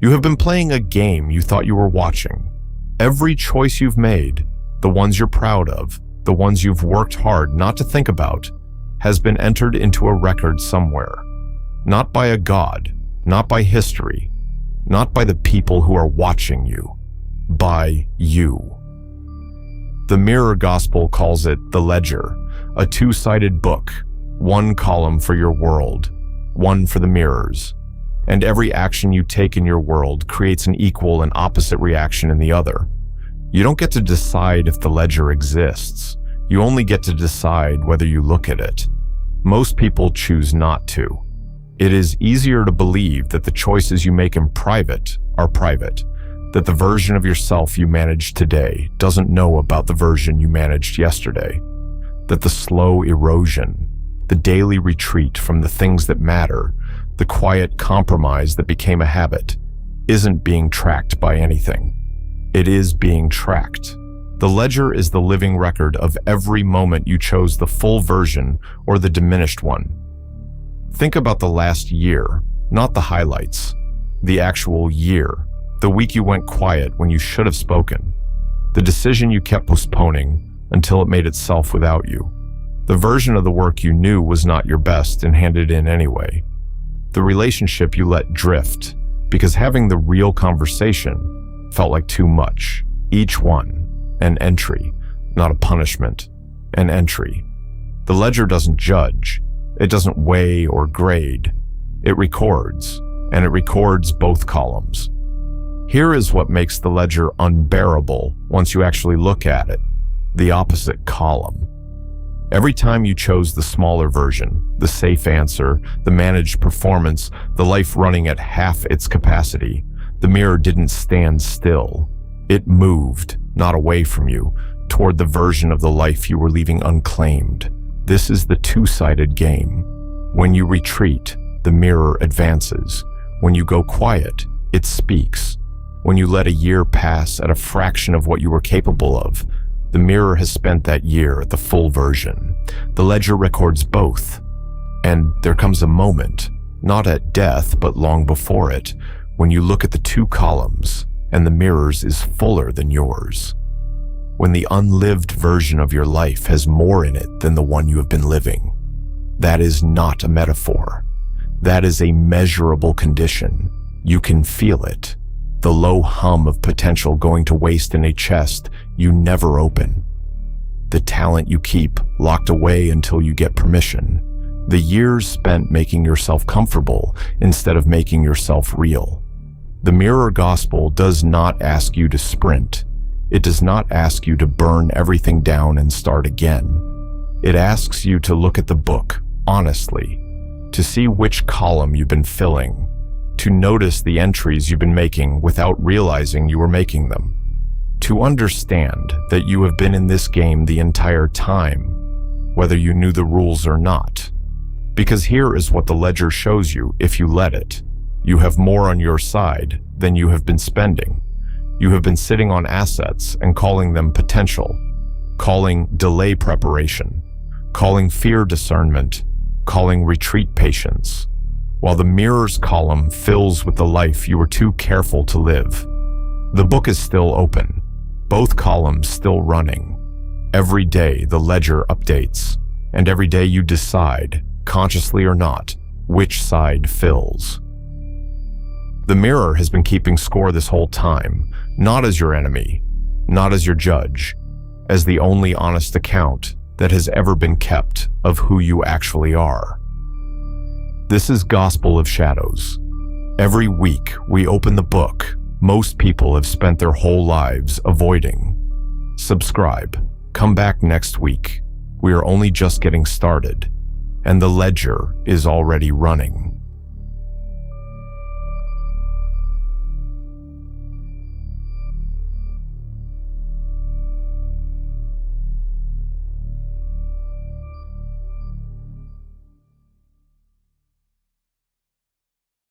You have been playing a game you thought you were watching. Every choice you've made, the ones you're proud of, the ones you've worked hard not to think about, has been entered into a record somewhere. Not by a god, not by history, not by the people who are watching you, by you. The Mirror Gospel calls it the Ledger, a two-sided book, one column for your world, one for the mirrors. And every action you take in your world creates an equal and opposite reaction in the other. You don't get to decide if the ledger exists. You only get to decide whether you look at it. Most people choose not to. It is easier to believe that the choices you make in private are private, that the version of yourself you manage today doesn't know about the version you managed yesterday, that the slow erosion, the daily retreat from the things that matter, the quiet compromise that became a habit, isn't being tracked by anything. It is being tracked. The ledger is the living record of every moment you chose the full version or the diminished one. Think about the last year, not the highlights. The actual year, the week you went quiet when you should have spoken, the decision you kept postponing until it made itself without you, the version of the work you knew was not your best and handed in anyway, the relationship you let drift because having the real conversation felt like too much. Each one, an entry, not a punishment, an entry. The ledger doesn't judge. It doesn't weigh or grade. It records, and it records both columns. Here is what makes the ledger unbearable once you actually look at it, the opposite column. Every time you chose the smaller version, the safe answer, the managed performance, the life running at half its capacity, the mirror didn't stand still. It moved, not away from you, toward the version of the life you were leaving unclaimed. This is the two-sided game. When you retreat, the mirror advances. When you go quiet, it speaks. When you let a year pass at a fraction of what you were capable of, the mirror has spent that year at the full version. The ledger records both. And there comes a moment, not at death, but long before it, when you look at the two columns and the mirror's is fuller than yours. When the unlived version of your life has more in it than the one you have been living. That is not a metaphor. That is a measurable condition. You can feel it. The low hum of potential going to waste in a chest you never open. The talent you keep locked away until you get permission. The years spent making yourself comfortable instead of making yourself real. The Mirror Gospel does not ask you to sprint. It does not ask you to burn everything down and start again. It asks you to look at the book, honestly, to see which column you've been filling, to notice the entries you've been making without realizing you were making them, to understand that you have been in this game the entire time, whether you knew the rules or not. Because here is what the ledger shows you if you let it. You have more on your side than you have been spending. You have been sitting on assets and calling them potential, calling delay preparation, calling fear discernment, calling retreat patience, while the mirror's column fills with the life you were too careful to live. The book is still open, both columns still running. Every day the ledger updates, and every day you decide, consciously or not, which side fills. The mirror has been keeping score this whole time, not as your enemy, not as your judge, as the only honest account that has ever been kept of who you actually are. This is Gospel of Shadows. Every week we open the book most people have spent their whole lives avoiding. Subscribe. Come back next week. We are only just getting started, and the ledger is already running.